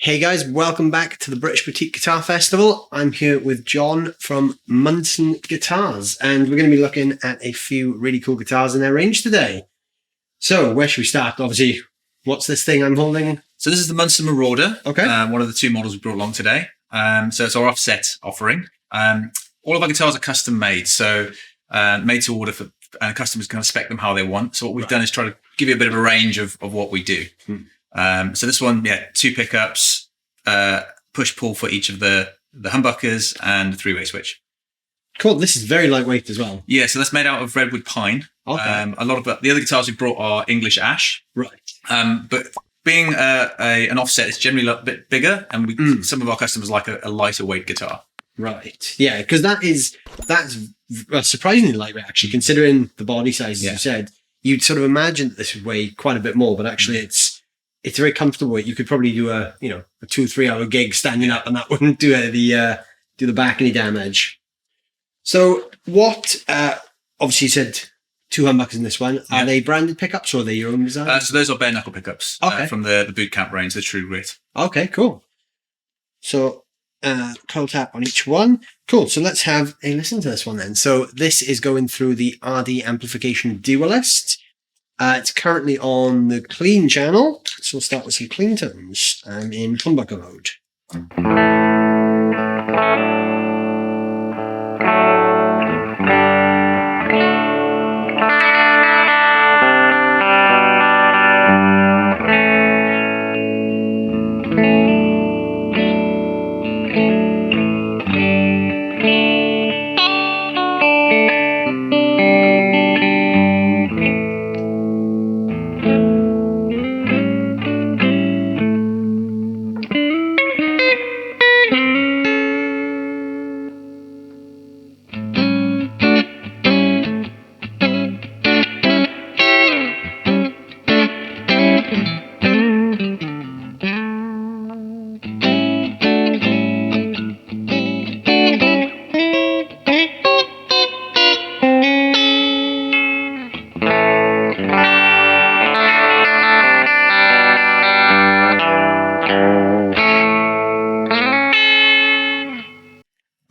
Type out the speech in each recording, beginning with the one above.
Hey guys, welcome back to the British Boutique Guitar Festival. I'm here with John from Munson Guitars, and we're going to be looking at a few really cool guitars in their range today. So, where should we start? Obviously, what's this thing I'm holding? So this is the Munson Marauder, okay. One of the two models we brought along today. So it's our offset offering. All of our guitars are custom made, so made to order for, and customers can spec them how they want. So what we've done is try to give you a bit of a range of what we do. So this one, two pickups, push-pull for each of the humbuckers, and a three-way switch. Cool. This is very lightweight as well. Yeah, so that's made out of redwood pine. Okay. A lot of the other guitars we brought are English ash. Right. But being an offset, it's generally a bit bigger, and some of our customers like a lighter weight guitar. Right. Yeah, because that's surprisingly lightweight, actually, considering the body size, as you said. You'd sort of imagine that this would weigh quite a bit more, but actually it's very comfortable. You could probably do a 2 or 3 hour gig standing up, and that wouldn't do the back any damage. So what? Obviously, you said 2 humbuckers in this one. Are they branded pickups or are they your own design? So those are bare knuckle pickups from the boot camp range, the True Grit. Okay, cool. So coil tap on each one. Cool. So let's have a listen to this one then. So this is going through the RD amplification dualist. It's currently on the clean channel, so we'll start with some clean tones in humbucker mode.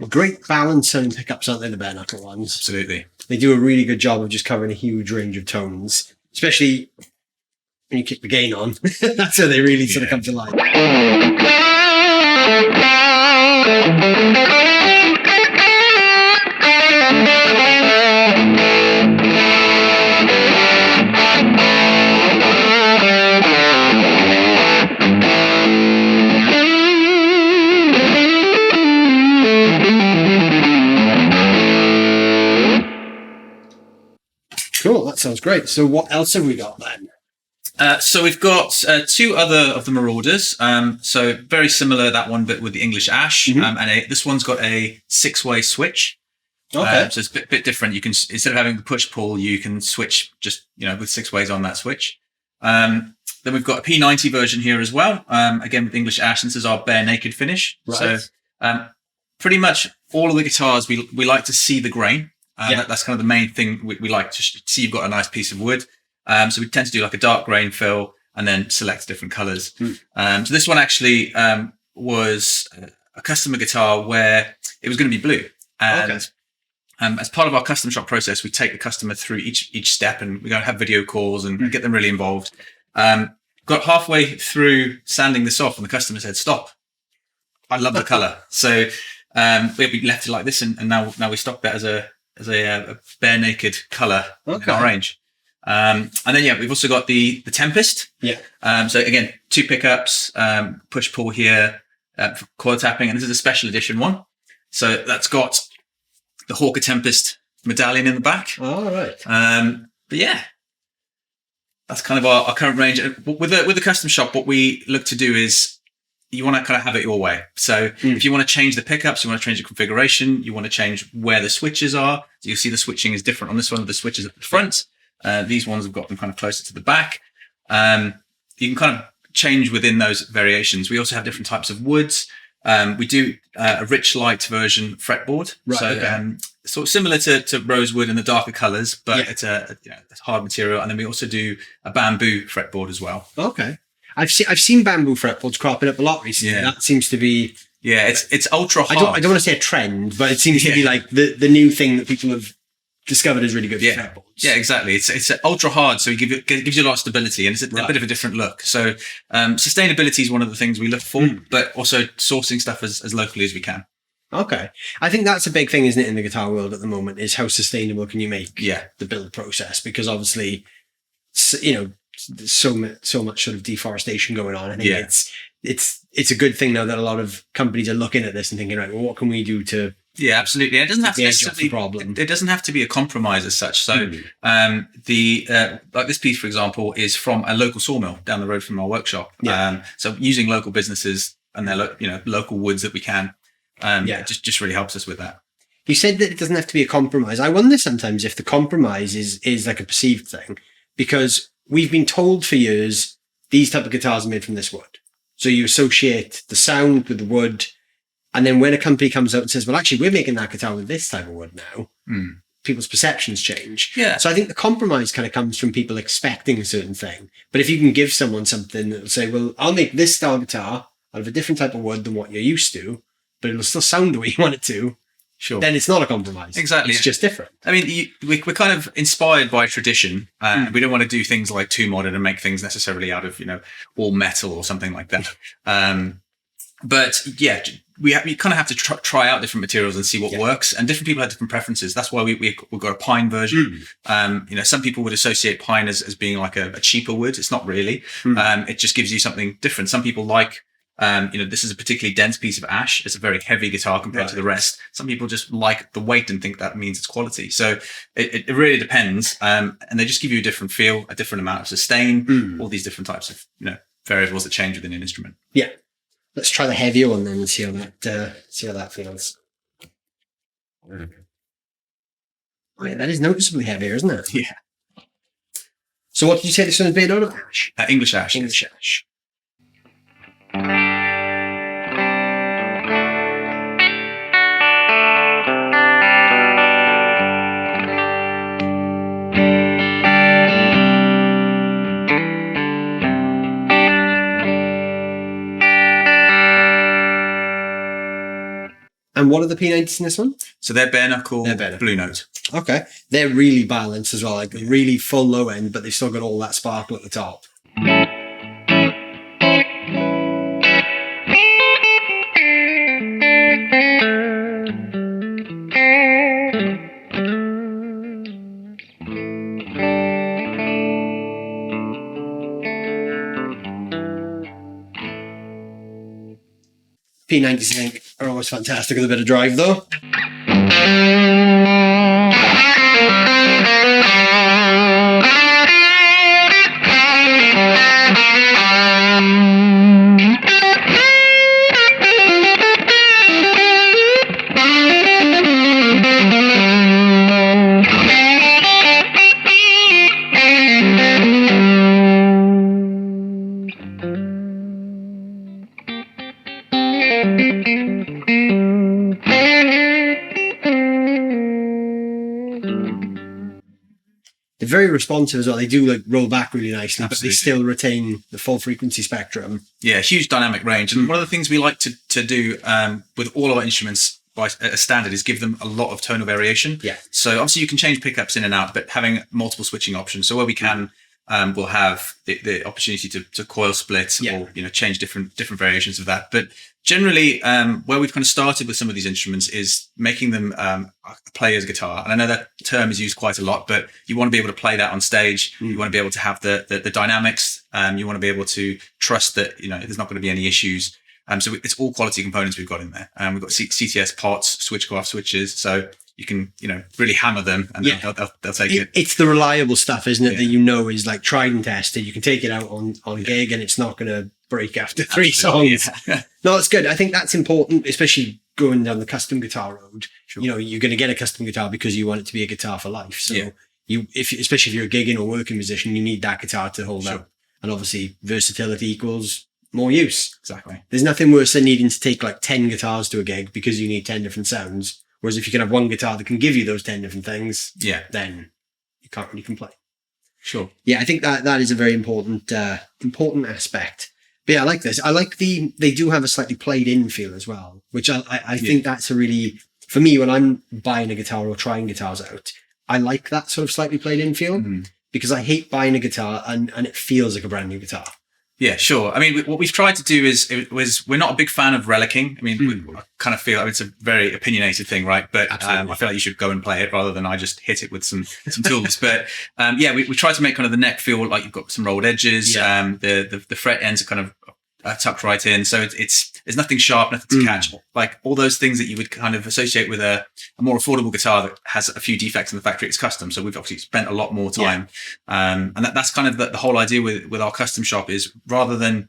Great balance on pickups, aren't they, the bare knuckle ones? Absolutely. They do a really good job of just covering a huge range of tones, especially when you kick the gain on. That's where they really sort of come to life. Cool, that sounds great. So what else have we got then? So we've got 2 other of the Marauders. So very similar, that one, but with the English ash. And this one's got a 6-way switch. Okay. So it's a bit different. You can, instead of having the push-pull, you can switch just, with 6 ways on that switch. Then we've got a P90 version here as well. Again, with English ash, and this is our bare naked finish. Right. So pretty much all of the guitars, we like to see the grain. That's kind of the main thing we like to see. You've got a nice piece of wood. So we tend to do like a dark grain fill and then select different colors. So this one actually was a customer guitar where it was going to be blue. And as part of our custom shop process, we take the customer through each step, and we're going to have video calls and get them really involved. Got halfway through sanding this off and the customer said, "Stop. I love the color." So we left it like this, and now we stock that as a bare naked color in our range. And then we've also got the Tempest. So again, 2 pickups, push pull here, for coil tapping, and this is a special edition one. So that's got the Hawker Tempest medallion in the back. All right. But that's kind of our current range. With the custom shop, what we look to do is you want to kind of have it your way. So if you want to change the pickups, you want to change the configuration, you want to change where the switches are. So you'll see the switching is different on this one with the switches at the front. These ones have got them kind of closer to the back. You can kind of change within those variations. We also have different types of woods. We do a rich light version fretboard. Right, so sort of similar to rosewood in the darker colors, but it's a hard material. And then we also do a bamboo fretboard as well. Okay. I've seen bamboo fretboards cropping up a lot recently. Yeah. That seems to be it's ultra hard. I don't want to say a trend, but it seems to be like the new thing that people have discovered is really good for fretboards. Yeah, exactly. It's ultra hard, so it gives you a lot of stability, and it's a bit of a different look. So sustainability is one of the things we look for, but also sourcing stuff as locally as we can. Okay. I think that's a big thing, isn't it, in the guitar world at the moment, is how sustainable can you make the build process? Because obviously, you know, there's so much sort of deforestation going on. I think it's a good thing now that a lot of companies are looking at this and thinking, right, well, what can we do to... Yeah, absolutely. And it doesn't have to necessarily problem. It doesn't have to be a compromise as such. So, like this piece, for example, is from a local sawmill down the road from our workshop. Yeah. So using local businesses and their local woods that we can, just really helps us with that. You said that it doesn't have to be a compromise. I wonder sometimes if the compromise is like a perceived thing, because we've been told for years these type of guitars are made from this wood. So you associate the sound with the wood. And then when a company comes out and says, well, actually, we're making that guitar with this type of wood now, people's perceptions change. Yeah. So I think the compromise kind of comes from people expecting a certain thing. But if you can give someone something that will say, well, I'll make this style guitar out of a different type of wood than what you're used to, but it'll still sound the way you want it to, then it's not a compromise. Exactly. It's just different. I mean, we're kind of inspired by tradition. We don't want to do things like too modern and make things necessarily out of, all metal or something like that. But yeah, we kind of have to try out different materials and see what works. And different people have different preferences. That's why we've got a pine version. Some people would associate pine as being like a cheaper wood. It's not really. It just gives you something different. Some people like, this is a particularly dense piece of ash. It's a very heavy guitar compared to the rest. Some people just like the weight and think that means it's quality. So it really depends. And they just give you a different feel, a different amount of sustain, all these different types of, variables that change within an instrument. Yeah. Let's try the heavier one then and see how that feels. Oh, yeah, that is noticeably heavier, isn't it? Yeah. So what did you say this one is made out of? Ash? English ash. English ash. And what are the P90s in this one? So they're bare knuckle, blue note. Okay. They're really balanced as well, like really full low end, but they've still got all that sparkle at the top. P90s, I think, are always fantastic with a bit of drive, though. They're very responsive as well. They do like roll back really nicely, but they still retain the full frequency spectrum. Yeah, huge dynamic range. And one of the things we like to do with all our instruments by a standard is give them a lot of tonal variation. Yeah. So obviously you can change pickups in and out, but having multiple switching options. So where we can, we'll have the opportunity to coil split or change different variations of that. But generally, where we've kind of started with some of these instruments is making them a player's guitar. And I know that term is used quite a lot, but you want to be able to play that on stage. You want to be able to have the dynamics. You want to be able to trust that there's not going to be any issues. So it's all quality components we've got in there. We've got CTS pots, Switchcraft switches, so you can really hammer them and they'll take it. It's the reliable stuff, isn't it? Yeah. That is like tried and tested. You can take it out on gig and it's not going to break after 3 songs. Yeah. No, it's good. I think that's important, especially going down the custom guitar road. Sure. You're going to get a custom guitar because you want it to be a guitar for life. So especially if you're a gigging or working musician, you need that guitar to hold out. And obviously versatility equals more use. Exactly. There's nothing worse than needing to take like 10 guitars to a gig because you need 10 different sounds. Whereas if you can have one guitar that can give you those 10 different things, then you can't really complain. Sure. Yeah, I think that is a very important aspect. But yeah, I like this. I like they do have a slightly played in feel as well, which I think that's a really, for me, when I'm buying a guitar or trying guitars out, I like that sort of slightly played in feel because I hate buying a guitar and it feels like a brand new guitar. Yeah, sure. I mean, what we've tried to do is we're not a big fan of relicking. I mean, I kind of feel it's a very opinionated thing, right? But I feel like you should go and play it rather than I just hit it with some tools. But yeah, we try to make kind of the neck feel like you've got some rolled edges. Yeah. The fret ends are kind of tucked right in, so there's nothing sharp, nothing to catch. Like all those things that you would kind of associate with a more affordable guitar that has a few defects in the factory. It's custom, so we've obviously spent a lot more time, and that's kind of the whole idea with our custom shop is rather than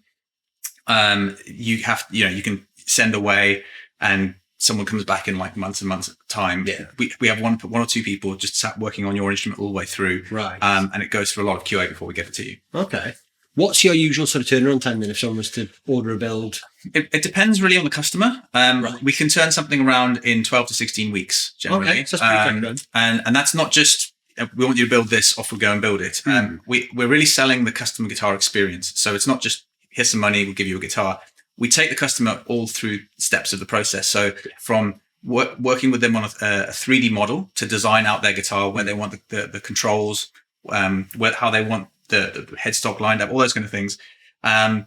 you can send away and someone comes back in like months and months at a time. Yeah. We have one or two people just sat working on your instrument all the way through, right? And it goes through a lot of QA before we get it to you. Okay. What's your usual sort of turnaround time then if someone was to order a build? It depends really on the customer. Right. We can turn something around in 12 to 16 weeks generally. Okay, so that's pretty quick then. And that's not just, we want you to build this, off we go and build it. We're really selling the customer guitar experience. So it's not just, here's some money, we'll give you a guitar. We take the customer all through steps of the process. So from working with them on a 3D model to design out their guitar, where they want the controls, how they want the headstock lined up, all those kind of things. And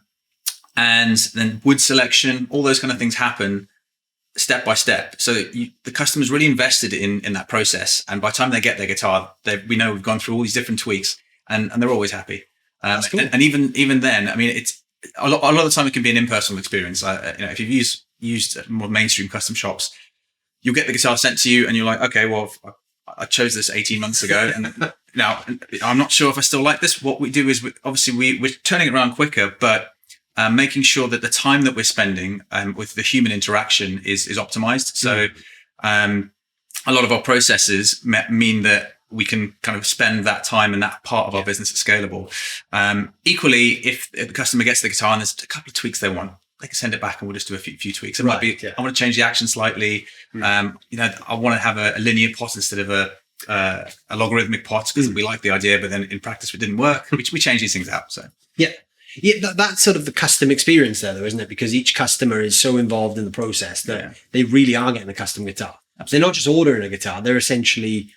then wood selection, all those kind of things happen step by step. So the customer's really invested in that process. And by the time they get their guitar, we know we've gone through all these different tweaks and they're always happy. That's cool. And even then, I mean, it's a lot of the time it can be an impersonal experience. If you've used more mainstream custom shops, you'll get the guitar sent to you and you're like, okay, well, I chose this 18 months ago. And now I'm not sure if I still like this. What we do is we're turning it around quicker, but making sure that the time that we're spending with the human interaction is optimized. So a lot of our processes mean that we can kind of spend that time and that part of our business is scalable. Equally, if the customer gets the guitar and there's a couple of tweaks they want, they can send it back and we'll just do a few tweaks. It might be, I want to change the action slightly. I want to have a linear pot instead of a logarithmic pot because we like the idea, but then in practice it didn't work. We change these things out. So yeah, that's sort of the custom experience there, though, isn't it? Because each customer is so involved in the process that they really are getting a custom guitar. Absolutely. They're not just ordering a guitar; they're essentially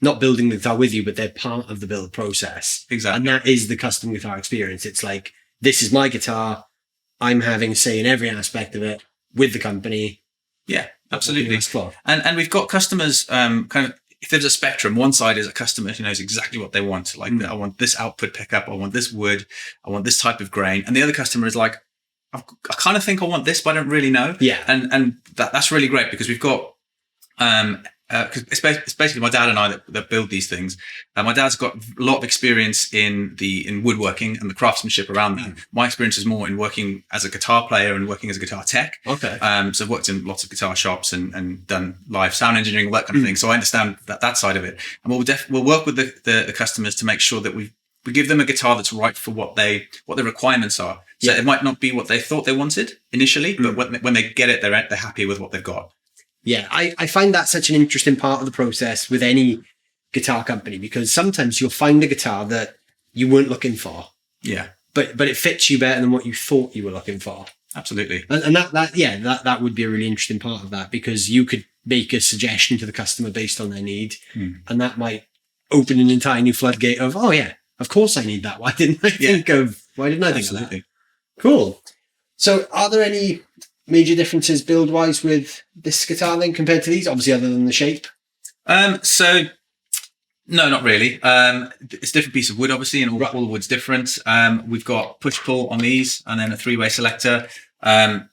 not building the guitar with you, but they're part of the build process. Exactly, and that is the custom guitar experience. It's like, this is my guitar. I'm having say in every aspect of it with the company. Yeah, absolutely. And we've got customers kind of, if there's a spectrum, one side is a customer who knows exactly what they want. Like, I want this output pickup, I want this wood, I want this type of grain. And the other customer is like, I kind of think I want this, but I don't really know. Yeah. And that's really great because we've got, because it's basically my dad and I that build these things. My dad's got a lot of experience in woodworking and the craftsmanship around that. My experience is more in working as a guitar player and working as a guitar tech. Okay. So I've worked in lots of guitar shops and done live sound engineering, all that kind of thing. So I understand that side of it. And we'll work with the customers to make sure that we give them a guitar that's right for what their requirements are. So it might not be what they thought they wanted initially, but when they get it, they're happy with what they've got. Yeah, I find that such an interesting part of the process with any guitar company, because sometimes you'll find a guitar that you weren't looking for. Yeah. But it fits you better than what you thought you were looking for. Absolutely. And that would be a really interesting part of that, because you could make a suggestion to the customer based on their need. And that might open an entire new floodgate of, oh yeah, of course I need that. Why didn't I think of that? Cool. So are there any major differences build-wise with this guitar then compared to these, obviously, other than the shape? So no, not really. It's a different piece of wood, obviously, and all the wood's different. We've got push-pull on these and then a three-way selector.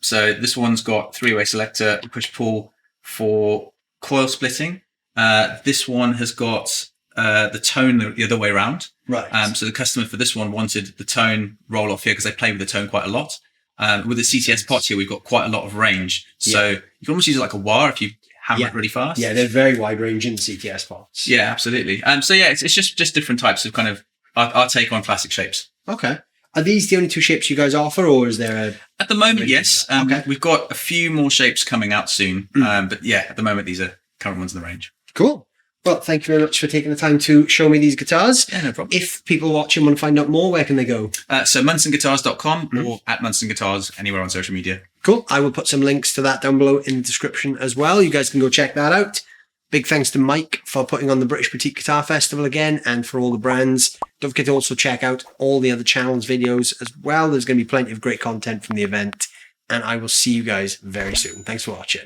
So this one's got three-way selector, push-pull for coil splitting. This one has got the tone the other way around. Right. So the customer for this one wanted the tone roll off here because they play with the tone quite a lot. With the CTS pots here, we've got quite a lot of range. So you can almost use it like a wah if you hammer it really fast. Yeah, they're very wide range in CTS pots. Yeah, absolutely. So yeah, it's just different types of kind of our take on classic shapes. Okay. Are these the only two shapes you guys offer, or is there a... At the moment, yes. We've got a few more shapes coming out soon. But yeah, at the moment, these are current ones in the range. Cool. Well, thank you very much for taking the time to show me these guitars. Yeah, no problem. If people watching want to find out more, where can they go? So munsonguitars.com or at Munson Guitars anywhere on social media. Cool. I will put some links to that down below in the description as well. You guys can go check that out. Big thanks to Mike for putting on the British Boutique Guitar Festival again, and for all the brands. Don't forget to also check out all the other channels' videos as well. There's going to be plenty of great content from the event, and I will see you guys very soon. Thanks for watching.